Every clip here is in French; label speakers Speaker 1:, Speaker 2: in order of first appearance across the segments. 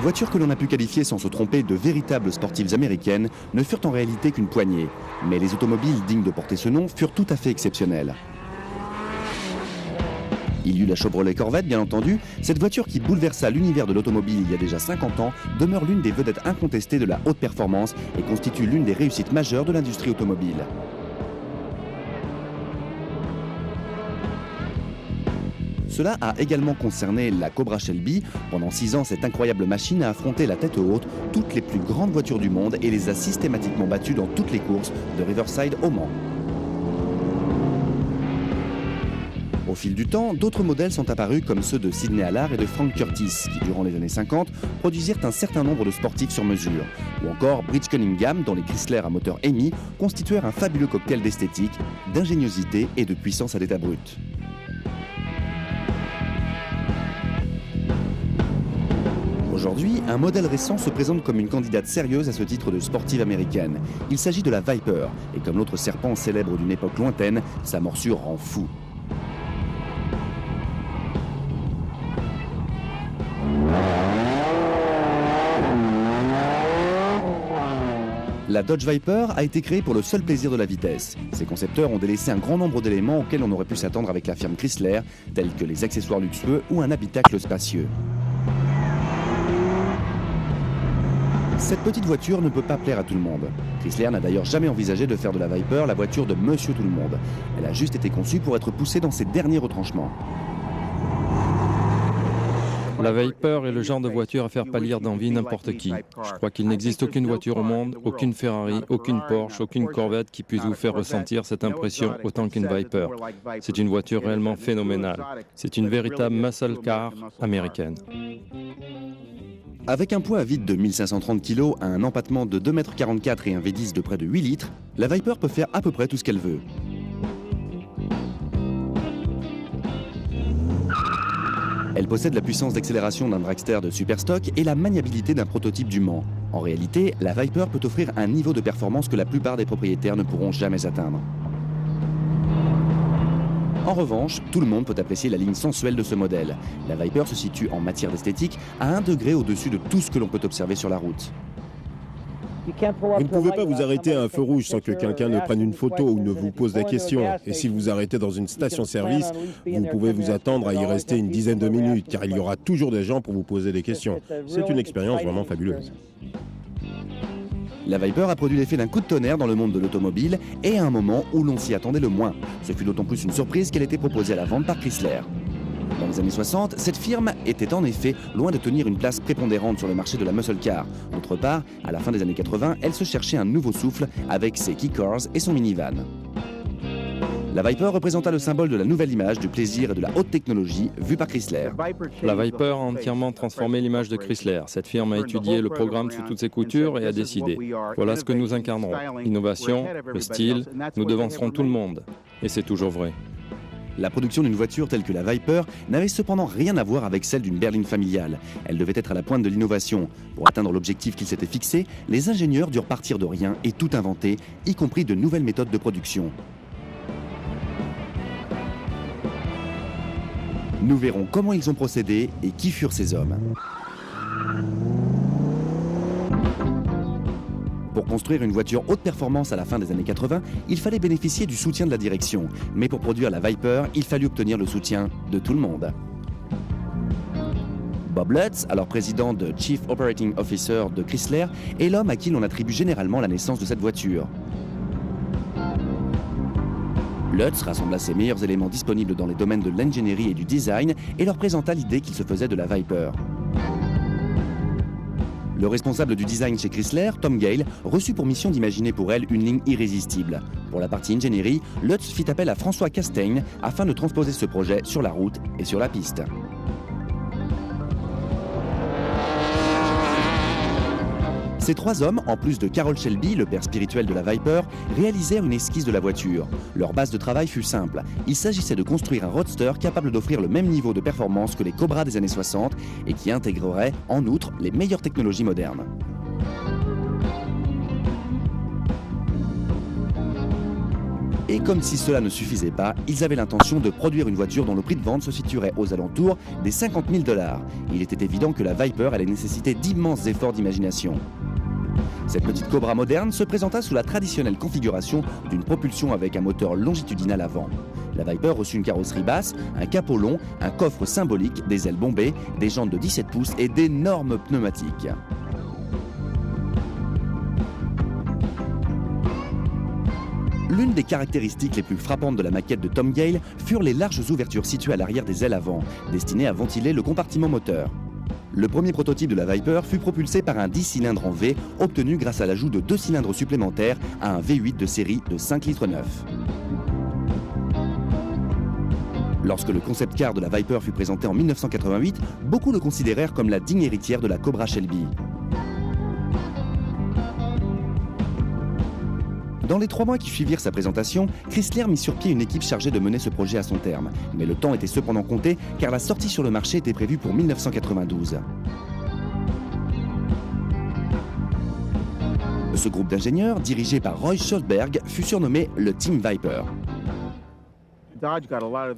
Speaker 1: voitures que l'on a pu qualifier sans se tromper de véritables sportives américaines ne furent en réalité qu'une poignée. Mais les automobiles dignes de porter ce nom furent tout à fait exceptionnelles. Il y eut la Chevrolet Corvette, bien entendu. Cette voiture qui bouleversa l'univers de l'automobile il y a déjà 50 ans demeure l'une des vedettes incontestées de la haute performance et constitue l'une des réussites majeures de l'industrie automobile. Cela a également concerné la Cobra Shelby. Pendant 6 ans, cette incroyable machine a affronté la tête haute toutes les plus grandes voitures du monde et les a systématiquement battues dans toutes les courses de Riverside au Mans. Au fil du temps, d'autres modèles sont apparus comme ceux de Sidney Allard et de Frank Curtis, qui durant les années 50 produisirent un certain nombre de sportifs sur mesure. Ou encore Briggs Cunningham, dont les Chrysler à moteur Hemi constituèrent un fabuleux cocktail d'esthétique, d'ingéniosité et de puissance à l'état brut. Aujourd'hui, un modèle récent se présente comme une candidate sérieuse à ce titre de sportive américaine. Il s'agit de la Viper, et comme l'autre serpent célèbre d'une époque lointaine, sa morsure rend fou. La Dodge Viper a été créée pour le seul plaisir de la vitesse. Ses concepteurs ont délaissé un grand nombre d'éléments auxquels on aurait pu s'attendre avec la firme Chrysler, tels que les accessoires luxueux ou un habitacle spacieux. Cette petite voiture ne peut pas plaire à tout le monde. Chrysler n'a d'ailleurs jamais envisagé de faire de la Viper la voiture de Monsieur Tout le Monde. Elle a juste été conçue pour être poussée dans ses derniers retranchements.
Speaker 2: La Viper est le genre de voiture à faire pâlir d'envie n'importe qui. Je crois qu'il n'existe aucune voiture au monde, aucune Ferrari, aucune Porsche, aucune Corvette qui puisse vous faire ressentir cette impression autant qu'une Viper. C'est une voiture réellement phénoménale. C'est une véritable muscle car américaine.
Speaker 1: Avec un poids à vide de 1530 kg, un empattement de 2,44 m et un V10 de près de 8 litres, la Viper peut faire à peu près tout ce qu'elle veut. Elle possède la puissance d'accélération d'un dragster de Superstock et la maniabilité d'un prototype du Mans. En réalité, la Viper peut offrir un niveau de performance que la plupart des propriétaires ne pourront jamais atteindre. En revanche, tout le monde peut apprécier la ligne sensuelle de ce modèle. La Viper se situe en matière d'esthétique à 1 degré au-dessus de tout ce que l'on peut observer sur la route.
Speaker 3: Vous ne pouvez pas vous arrêter à un feu rouge sans que quelqu'un ne prenne une photo ou ne vous pose des questions. Et si vous arrêtez dans une station-service, vous pouvez vous attendre à y rester une dizaine de minutes, car il y aura toujours des gens pour vous poser des questions. C'est une expérience vraiment fabuleuse.
Speaker 1: La Viper a produit l'effet d'un coup de tonnerre dans le monde de l'automobile et à un moment où l'on s'y attendait le moins. Ce fut d'autant plus une surprise qu'elle était proposée à la vente par Chrysler. Dans les années 60, cette firme était en effet loin de tenir une place prépondérante sur le marché de la muscle car. D'autre part, à la fin des années 80, elle se cherchait un nouveau souffle avec ses key cars et son minivan. La Viper représenta le symbole de la nouvelle image, du plaisir et de la haute technologie vue par Chrysler.
Speaker 2: La Viper a entièrement transformé l'image de Chrysler. Cette firme a étudié le programme sous toutes ses coutures et a décidé. Voilà ce que nous incarnerons. L'innovation, le style, nous devancerons tout le monde. Et c'est toujours vrai.
Speaker 1: La production d'une voiture telle que la Viper n'avait cependant rien à voir avec celle d'une berline familiale. Elle devait être à la pointe de l'innovation. Pour atteindre l'objectif qu'ils s'étaient fixé, les ingénieurs durent partir de rien et tout inventer, y compris de nouvelles méthodes de production. Nous verrons comment ils ont procédé et qui furent ces hommes. Pour construire une voiture haute performance à la fin des années 80, il fallait bénéficier du soutien de la direction. Mais pour produire la Viper, il fallut obtenir le soutien de tout le monde. Bob Lutz, alors président de Chief Operating Officer de Chrysler, est l'homme à qui l'on attribue généralement la naissance de cette voiture. Lutz rassembla ses meilleurs éléments disponibles dans les domaines de l'ingénierie et du design et leur présenta l'idée qu'il se faisait de la Viper. Le responsable du design chez Chrysler, Tom Gale, reçut pour mission d'imaginer pour elle une ligne irrésistible. Pour la partie ingénierie, Lutz fit appel à François Castaigne afin de transposer ce projet sur la route et sur la piste. Ces trois hommes, en plus de Carroll Shelby, le père spirituel de la Viper, réalisèrent une esquisse de la voiture. Leur base de travail fut simple. Il s'agissait de construire un roadster capable d'offrir le même niveau de performance que les Cobra des années 60 et qui intégrerait, en outre, les meilleures technologies modernes. Et comme si cela ne suffisait pas, ils avaient l'intention de produire une voiture dont le prix de vente se situerait aux alentours des 50 000 $. Il était évident que la Viper allait nécessiter d'immenses efforts d'imagination. Cette petite Cobra moderne se présenta sous la traditionnelle configuration d'une propulsion avec un moteur longitudinal avant. La Viper reçut une carrosserie basse, un capot long, un coffre symbolique, des ailes bombées, des jantes de 17 pouces et d'énormes pneumatiques. L'une des caractéristiques les plus frappantes de la maquette de Tom Gale furent les larges ouvertures situées à l'arrière des ailes avant, destinées à ventiler le compartiment moteur. Le premier prototype de la Viper fut propulsé par un 10 cylindres en V, obtenu grâce à l'ajout de 2 cylindres supplémentaires à un V8 de série de 5,9 litres. Lorsque le concept car de la Viper fut présenté en 1988, beaucoup le considérèrent comme la digne héritière de la Cobra Shelby. Dans les 3 mois qui suivirent sa présentation, Chrysler mit sur pied une équipe chargée de mener ce projet à son terme. Mais le temps était cependant compté car la sortie sur le marché était prévue pour 1992. Ce groupe d'ingénieurs, dirigé par Roy Schulberg, fut surnommé le Team Viper.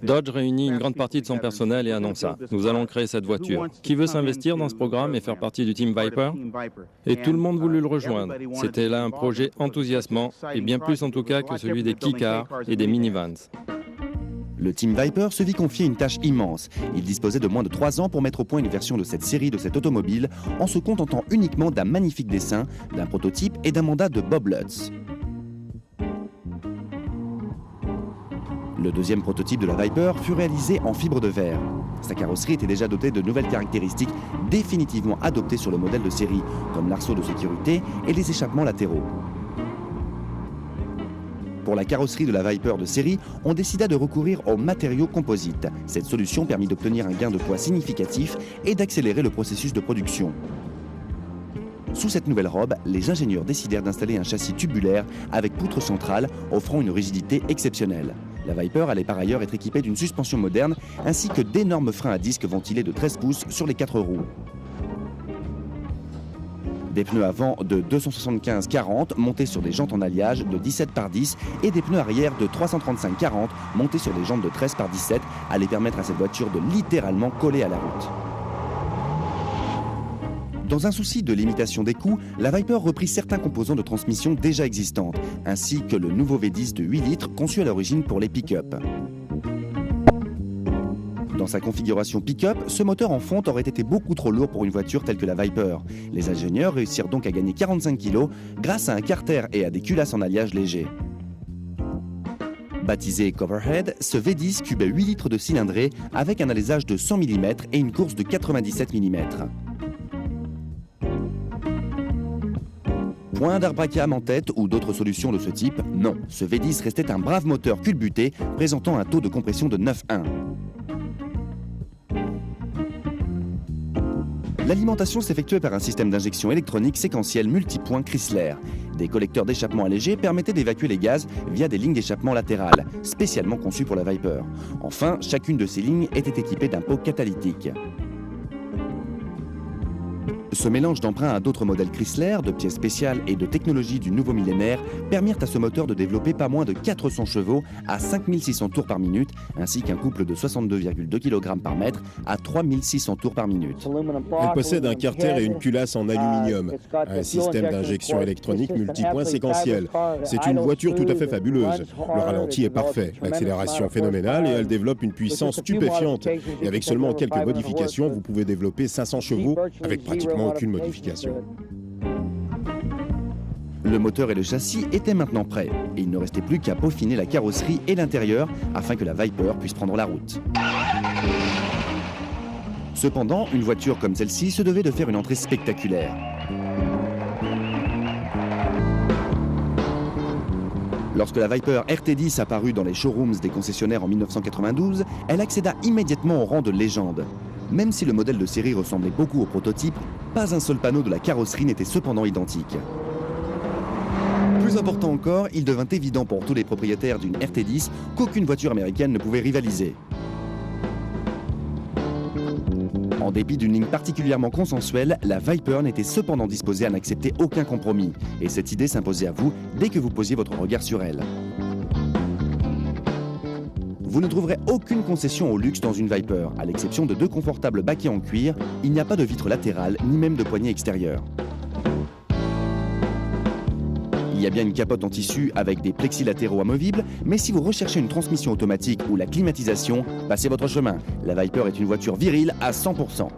Speaker 2: Dodge réunit une grande partie de son personnel et annonça « Nous allons créer cette voiture. Qui veut s'investir dans ce programme et faire partie du Team Viper ?» Et tout le monde voulut le rejoindre. C'était là un projet enthousiasmant, et bien plus en tout cas que celui des key-cars et des minivans.
Speaker 1: Le Team Viper se vit confier une tâche immense. Il disposait de moins de 3 ans pour mettre au point une version de cette série de cette automobile en se contentant uniquement d'un magnifique dessin, d'un prototype et d'un mandat de Bob Lutz. Le deuxième prototype de la Viper fut réalisé en fibre de verre. Sa carrosserie était déjà dotée de nouvelles caractéristiques définitivement adoptées sur le modèle de série, comme l'arceau de sécurité et les échappements latéraux. Pour la carrosserie de la Viper de série, on décida de recourir aux matériaux composites. Cette solution permit d'obtenir un gain de poids significatif et d'accélérer le processus de production. Sous cette nouvelle robe, les ingénieurs décidèrent d'installer un châssis tubulaire avec poutre centrale, offrant une rigidité exceptionnelle. La Viper allait par ailleurs être équipée d'une suspension moderne ainsi que d'énormes freins à disque ventilés de 13 pouces sur les 4 roues. Des pneus avant de 275-40 montés sur des jantes en alliage de 17 par 10 et des pneus arrière de 335-40 montés sur des jantes de 13 par 17 allaient permettre à cette voiture de littéralement coller à la route. Dans un souci de limitation des coûts, la Viper reprit certains composants de transmission déjà existantes, ainsi que le nouveau V10 de 8 litres conçu à l'origine pour les pick-up. Dans sa configuration pick-up, ce moteur en fonte aurait été beaucoup trop lourd pour une voiture telle que la Viper. Les ingénieurs réussirent donc à gagner 45 kg grâce à un carter et à des culasses en alliage léger. Baptisé Coverhead, ce V10 cubait 8 litres de cylindrée avec un alésage de 100 mm et une course de 97 mm. Point d'Arbracam en tête ou d'autres solutions de ce type, non. Ce V10 restait un brave moteur culbuté présentant un taux de compression de 9,1. L'alimentation s'effectuait par un système d'injection électronique séquentiel multipoint Chrysler. Des collecteurs d'échappement allégés permettaient d'évacuer les gaz via des lignes d'échappement latérales, spécialement conçues pour la Viper. Enfin, chacune de ces lignes était équipée d'un pot catalytique. Ce mélange d'emprunts à d'autres modèles Chrysler, de pièces spéciales et de technologies du nouveau millénaire permirent à ce moteur de développer pas moins de 400 chevaux à 5600 tours par minute, ainsi qu'un couple de 62,2 kg par mètre à 3600 tours par minute.
Speaker 3: Elle possède un carter et une culasse en aluminium, un système d'injection électronique multipoint séquentiel. C'est une voiture tout à fait fabuleuse. Le ralenti est parfait, l'accélération phénoménale et elle développe une puissance stupéfiante. Et avec seulement quelques modifications, vous pouvez développer 500 chevaux avec pratiquement aucune modification.
Speaker 1: Le moteur et le châssis étaient maintenant prêts et il ne restait plus qu'à peaufiner la carrosserie et l'intérieur afin que la Viper puisse prendre la route. Cependant, une voiture comme celle-ci se devait de faire une entrée spectaculaire. Lorsque la Viper RT10 apparut dans les showrooms des concessionnaires en 1992, elle accéda immédiatement au rang de légende. Même si le modèle de série ressemblait beaucoup au prototype, pas un seul panneau de la carrosserie n'était cependant identique. Plus important encore, il devint évident pour tous les propriétaires d'une RT10 qu'aucune voiture américaine ne pouvait rivaliser. En dépit d'une ligne particulièrement consensuelle, la Viper n'était cependant disposée à n'accepter aucun compromis. Et cette idée s'imposait à vous dès que vous posiez votre regard sur elle. Vous ne trouverez aucune concession au luxe dans une Viper. À l'exception de 2 confortables baquets en cuir, il n'y a pas de vitre latérale ni même de poignée extérieure. Il y a bien une capote en tissu avec des plexis latéraux amovibles, mais si vous recherchez une transmission automatique ou la climatisation, passez votre chemin. La Viper est une voiture virile à 100%.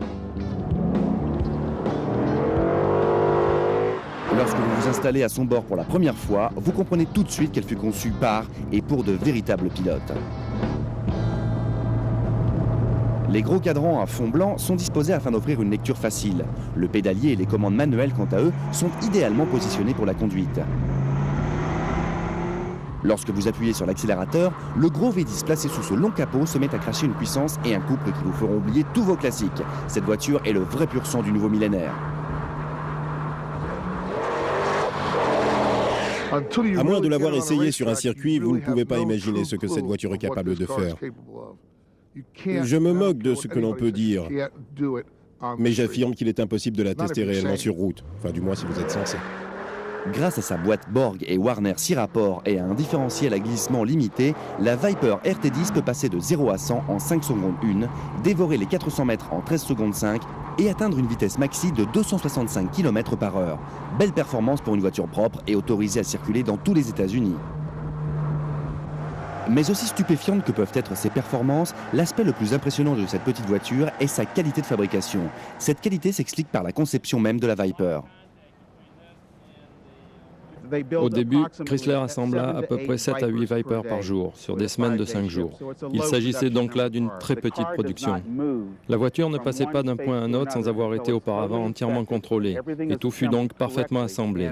Speaker 1: Lorsque vous vous installez à son bord pour la première fois, vous comprenez tout de suite qu'elle fut conçue par et pour de véritables pilotes. Les gros cadrans à fond blanc sont disposés afin d'offrir une lecture facile. Le pédalier et les commandes manuelles, quant à eux, sont idéalement positionnés pour la conduite. Lorsque vous appuyez sur l'accélérateur, le gros V10 placé sous ce long capot se met à cracher une puissance et un couple qui vous feront oublier tous vos classiques. Cette voiture est le vrai pur sang du nouveau millénaire.
Speaker 3: À moins de l'avoir essayé sur un circuit, vous ne pouvez pas imaginer ce que cette voiture est capable de faire. Je me moque de ce que l'on peut dire, mais j'affirme qu'il est impossible de la tester réellement sur route. Enfin, du moins si vous êtes censé.
Speaker 1: Grâce à sa boîte Borg et Warner 6 rapports et à un différentiel à glissement limité, la Viper RT10 peut passer de 0 à 100 en 5 secondes 1, dévorer les 400 mètres en 13 secondes 5 et atteindre une vitesse maxi de 265 km/h. Belle performance pour une voiture propre et autorisée à circuler dans tous les États-Unis. Mais aussi stupéfiantes que peuvent être ses performances, l'aspect le plus impressionnant de cette petite voiture est sa qualité de fabrication. Cette qualité s'explique par la conception même de la Viper.
Speaker 2: Au début, Chrysler assembla à peu près 7 à 8 Vipers par jour, sur des semaines de 5 jours. Il s'agissait donc là d'une très petite production. La voiture ne passait pas d'un point à un autre sans avoir été auparavant entièrement contrôlée, et tout fut donc parfaitement assemblé.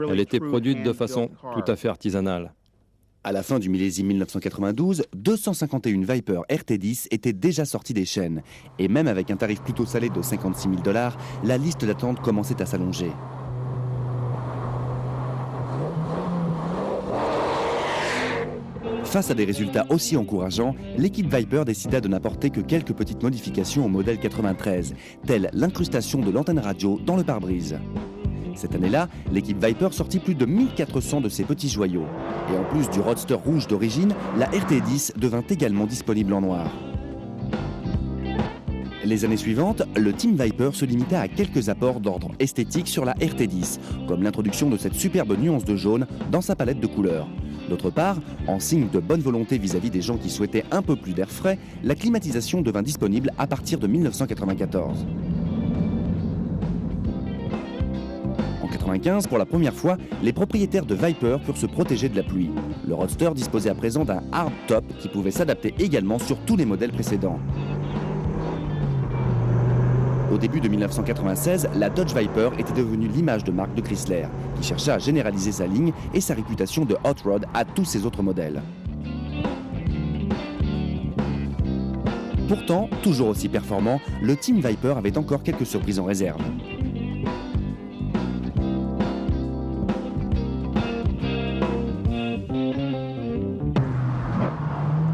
Speaker 2: Elle était produite de façon tout à fait artisanale.
Speaker 1: À la fin du millésime 1992, 251 Viper RT10 étaient déjà sortis des chaînes. Et même avec un tarif plutôt salé de 56 000 $, la liste d'attente commençait à s'allonger. Face à des résultats aussi encourageants, l'équipe Viper décida de n'apporter que quelques petites modifications au modèle 93, telle l'incrustation de l'antenne radio dans le pare-brise. Cette année-là, l'équipe Viper sortit plus de 1400 de ces petits joyaux. Et en plus du roadster rouge d'origine, la RT10 devint également disponible en noir. Les années suivantes, le Team Viper se limita à quelques apports d'ordre esthétique sur la RT10, comme l'introduction de cette superbe nuance de jaune dans sa palette de couleurs. D'autre part, en signe de bonne volonté vis-à-vis des gens qui souhaitaient un peu plus d'air frais, la climatisation devint disponible à partir de 1994. En 1995, pour la première fois, les propriétaires de Viper purent se protéger de la pluie. Le roadster disposait à présent d'un hardtop qui pouvait s'adapter également sur tous les modèles précédents. Au début de 1996, la Dodge Viper était devenue l'image de marque de Chrysler, qui chercha à généraliser sa ligne et sa réputation de hot rod à tous ses autres modèles. Pourtant, toujours aussi performant, le Team Viper avait encore quelques surprises en réserve.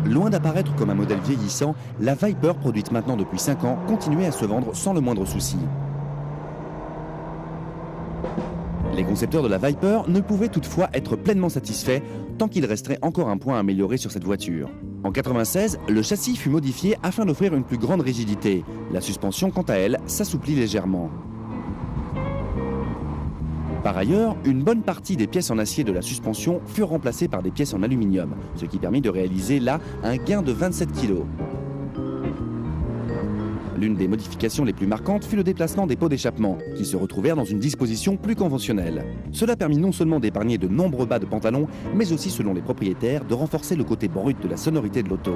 Speaker 1: Loin d'apparaître comme un modèle vieillissant, la Viper, produite maintenant depuis 5 ans, continuait à se vendre sans le moindre souci. Les concepteurs de la Viper ne pouvaient toutefois être pleinement satisfaits tant qu'il resterait encore un point à améliorer sur cette voiture. En 1996, le châssis fut modifié afin d'offrir une plus grande rigidité. La suspension, quant à elle, s'assouplit légèrement. Par ailleurs, une bonne partie des pièces en acier de la suspension furent remplacées par des pièces en aluminium, ce qui permit de réaliser là un gain de 27 kg. L'une des modifications les plus marquantes fut le déplacement des pots d'échappement, qui se retrouvèrent dans une disposition plus conventionnelle. Cela permit non seulement d'épargner de nombreux bas de pantalon, mais aussi, selon les propriétaires, de renforcer le côté brut de la sonorité de l'auto.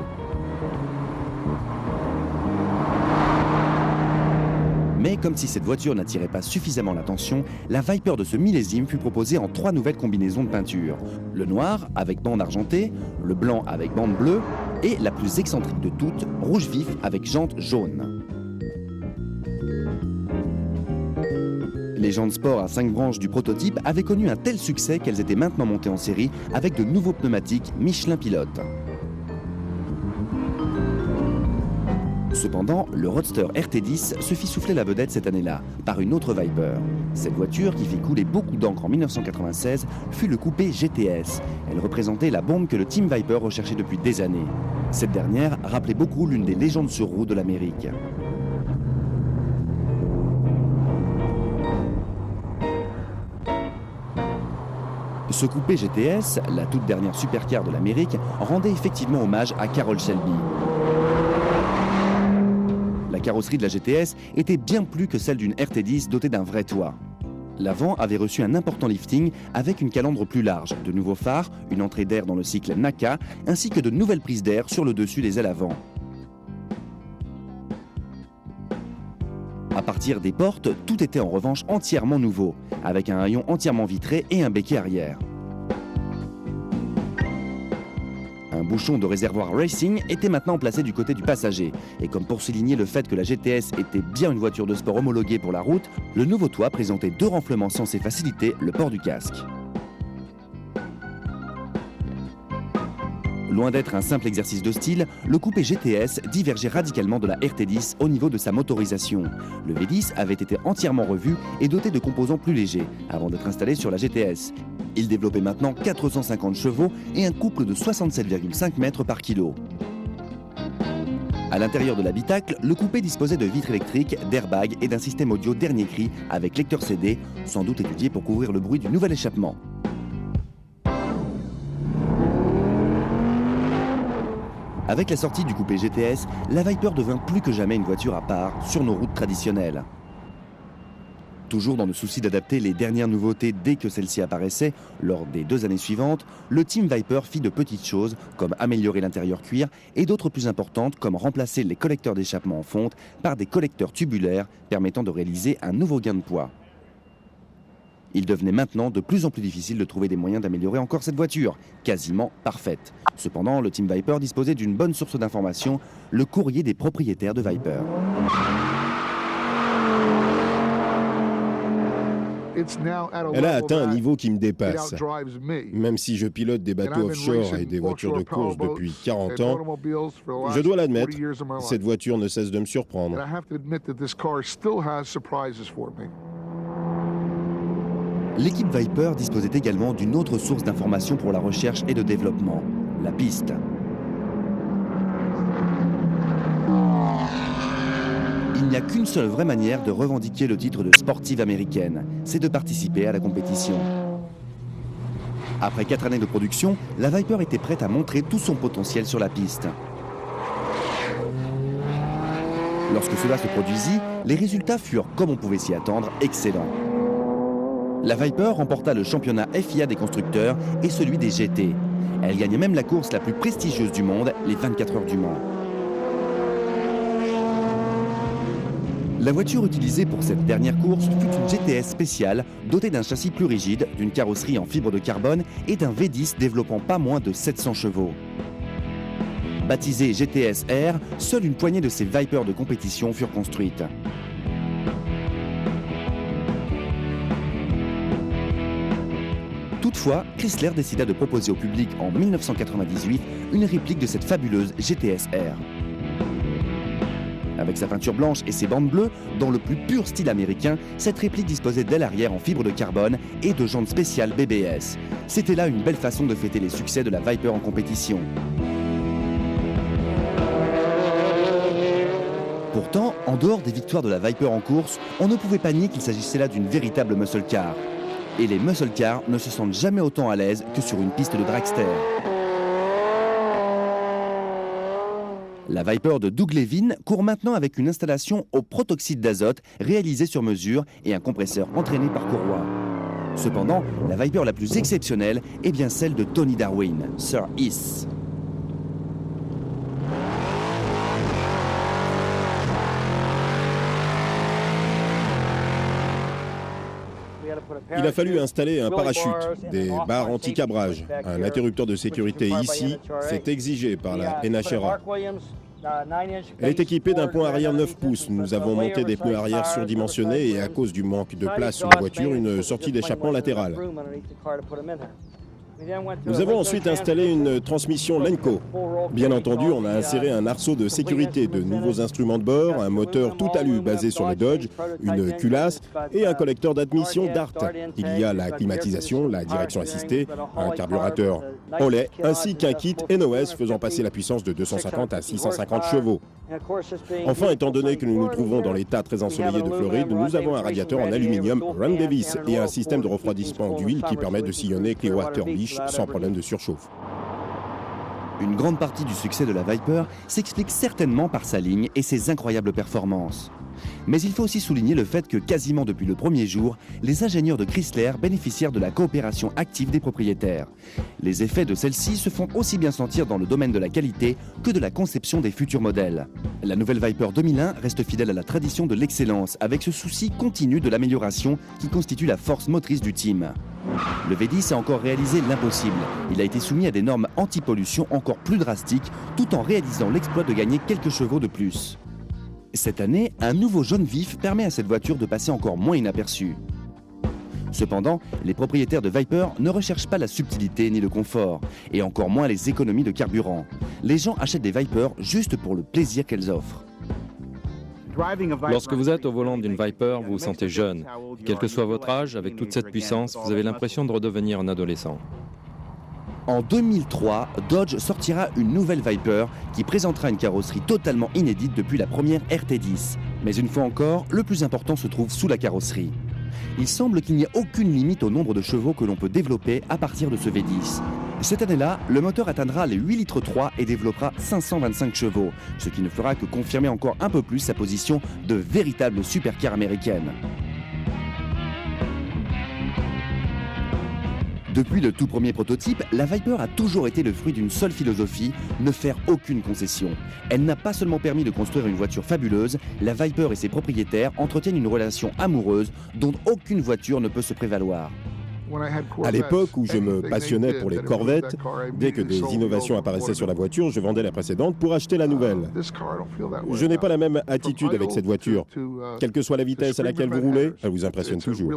Speaker 1: Mais comme si cette voiture n'attirait pas suffisamment l'attention, la Viper de ce millésime fut proposée en 3 nouvelles combinaisons de peinture. Le noir avec bande argentée, le blanc avec bande bleue et la plus excentrique de toutes, rouge vif avec jantes jaunes. Les jantes sport à 5 branches du prototype avaient connu un tel succès qu'elles étaient maintenant montées en série avec de nouveaux pneumatiques Michelin Pilote. Cependant, le Roadster RT10 se fit souffler la vedette cette année-là par une autre Viper. Cette voiture, qui fit couler beaucoup d'encre en 1996, fut le coupé GTS. Elle représentait la bombe que le Team Viper recherchait depuis des années. Cette dernière rappelait beaucoup l'une des légendes sur roue de l'Amérique. Ce coupé GTS, la toute dernière supercar de l'Amérique, rendait effectivement hommage à Carroll Shelby. La carrosserie de la GTS était bien plus que celle d'une RT10 dotée d'un vrai toit. L'avant avait reçu un important lifting avec une calandre plus large, de nouveaux phares, une entrée d'air dans le cycle NACA, ainsi que de nouvelles prises d'air sur le dessus des ailes avant. À partir des portes, tout était en revanche entièrement nouveau, avec un haillon entièrement vitré et un béquet arrière. Un bouchon de réservoir racing était maintenant placé du côté du passager. Et comme pour souligner le fait que la GTS était bien une voiture de sport homologuée pour la route, le nouveau toit présentait 2 renflements censés faciliter le port du casque. Loin d'être un simple exercice de style, le coupé GTS divergeait radicalement de la RT10 au niveau de sa motorisation. Le V10 avait été entièrement revu et doté de composants plus légers, avant d'être installé sur la GTS. Il développait maintenant 450 chevaux et un couple de 67,5 mètres par kilo. À l'intérieur de l'habitacle, le coupé disposait de vitres électriques, d'airbags et d'un système audio dernier cri avec lecteur CD, sans doute étudié pour couvrir le bruit du nouvel échappement. Avec la sortie du coupé GTS, la Viper devint plus que jamais une voiture à part sur nos routes traditionnelles. Toujours dans le souci d'adapter les dernières nouveautés dès que celles-ci apparaissaient, lors des 2 années suivantes, le Team Viper fit de petites choses comme améliorer l'intérieur cuir et d'autres plus importantes comme remplacer les collecteurs d'échappement en fonte par des collecteurs tubulaires permettant de réaliser un nouveau gain de poids. Il devenait maintenant de plus en plus difficile de trouver des moyens d'améliorer encore cette voiture, quasiment parfaite. Cependant, le Team Viper disposait d'une bonne source d'information, le courrier des propriétaires de Viper.
Speaker 3: Elle a atteint un niveau qui me dépasse. Même si je pilote des bateaux offshore et des voitures de course depuis 40 ans, je dois l'admettre, cette voiture ne cesse de me surprendre.
Speaker 1: L'équipe Viper disposait également d'une autre source d'information pour la recherche et le développement, la piste. Il n'y a qu'une seule vraie manière de revendiquer le titre de sportive américaine, c'est de participer à la compétition. Après 4 années de production, la Viper était prête à montrer tout son potentiel sur la piste. Lorsque cela se produisit, les résultats furent, comme on pouvait s'y attendre, excellents. La Viper remporta le championnat FIA des constructeurs et celui des GT. Elle gagnait même la course la plus prestigieuse du monde, les 24 heures du Mans. La voiture utilisée pour cette dernière course fut une GTS spéciale dotée d'un châssis plus rigide, d'une carrosserie en fibre de carbone et d'un V10 développant pas moins de 700 chevaux. Baptisée GTS R, seule une poignée de ces Vipers de compétition furent construites. Toutefois, Chrysler décida de proposer au public en 1998 une réplique de cette fabuleuse GTS R. Avec sa peinture blanche et ses bandes bleues, dans le plus pur style américain, cette réplique disposait d'ailes arrière en fibre de carbone et de jantes spéciales BBS. C'était là une belle façon de fêter les succès de la Viper en compétition. Pourtant, en dehors des victoires de la Viper en course, on ne pouvait pas nier qu'il s'agissait là d'une véritable muscle car. Et les muscle cars ne se sentent jamais autant à l'aise que sur une piste de dragster. La Viper de Doug Levin court maintenant avec une installation au protoxyde d'azote réalisée sur mesure et un compresseur entraîné par courroie. Cependant, la Viper la plus exceptionnelle est bien celle de Tony Darwin, Sir Is.
Speaker 3: Il a fallu installer un parachute, des barres anti-cabrage, un interrupteur de sécurité ici, c'est exigé par la NHRA. Elle est équipée d'un pont arrière 9 pouces. Nous avons monté des pneus arrière surdimensionnés et à cause du manque de place sur la voiture, une sortie d'échappement latérale. Nous avons ensuite installé une transmission Lenco. Bien entendu, on a inséré un arceau de sécurité, de nouveaux instruments de bord, un moteur tout alu basé sur le Dodge, une culasse et un collecteur d'admission DART. Il y a la climatisation, la direction assistée, un carburateur au lait, ainsi qu'un kit NOS faisant passer la puissance de 250 à 650 chevaux. Enfin, étant donné que nous nous trouvons dans l'état très ensoleillé de Floride, nous avons un radiateur en aluminium Ron Davis et un système de refroidissement d'huile qui permet de sillonner Clearwater Beach sans problème de surchauffe.
Speaker 1: Une grande partie du succès de la Viper s'explique certainement par sa ligne et ses incroyables performances. Mais il faut aussi souligner le fait que quasiment depuis le premier jour, les ingénieurs de Chrysler bénéficièrent de la coopération active des propriétaires. Les effets de celle-ci se font aussi bien sentir dans le domaine de la qualité que de la conception des futurs modèles. La nouvelle Viper 2001 reste fidèle à la tradition de l'excellence avec ce souci continu de l'amélioration qui constitue la force motrice du team. Le V10 a encore réalisé l'impossible. Il a été soumis à des normes anti-pollution encore plus drastiques tout en réalisant l'exploit de gagner quelques chevaux de plus. Cette année, un nouveau jaune vif permet à cette voiture de passer encore moins inaperçue. Cependant, les propriétaires de Viper ne recherchent pas la subtilité ni le confort, et encore moins les économies de carburant. Les gens achètent des Viper juste pour le plaisir qu'elles offrent.
Speaker 2: Lorsque vous êtes au volant d'une Viper, vous vous sentez jeune. Quel que soit votre âge, avec toute cette puissance, vous avez l'impression de redevenir un adolescent.
Speaker 1: En 2003, Dodge sortira une nouvelle Viper qui présentera une carrosserie totalement inédite depuis la première RT10. Mais une fois encore, le plus important se trouve sous la carrosserie. Il semble qu'il n'y ait aucune limite au nombre de chevaux que l'on peut développer à partir de ce V10. Cette année-là, le moteur atteindra les 8,3 litres et développera 525 chevaux, ce qui ne fera que confirmer encore un peu plus sa position de véritable supercar américaine. Depuis le tout premier prototype, la Viper a toujours été le fruit d'une seule philosophie, ne faire aucune concession. Elle n'a pas seulement permis de construire une voiture fabuleuse, la Viper et ses propriétaires entretiennent une relation amoureuse dont aucune voiture ne peut se prévaloir.
Speaker 3: À l'époque où je me passionnais pour les Corvettes, dès que des innovations apparaissaient sur la voiture, je vendais la précédente pour acheter la nouvelle. Je n'ai pas la même attitude avec cette voiture. Quelle que soit la vitesse à laquelle vous roulez, elle vous impressionne toujours.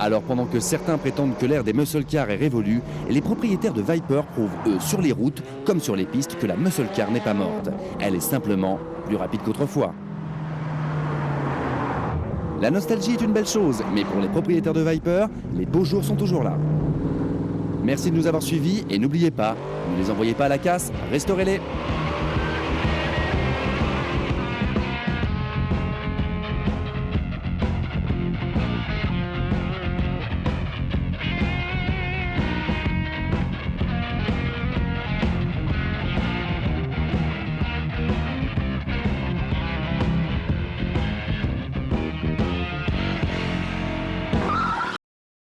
Speaker 1: Alors pendant que certains prétendent que l'ère des muscle cars est révolue, les propriétaires de Viper prouvent, eux, sur les routes comme sur les pistes, que la muscle car n'est pas morte. Elle est simplement plus rapide qu'autrefois. La nostalgie est une belle chose, mais pour les propriétaires de Viper, les beaux jours sont toujours là. Merci de nous avoir suivis et n'oubliez pas, ne les envoyez pas à la casse, restaurez-les.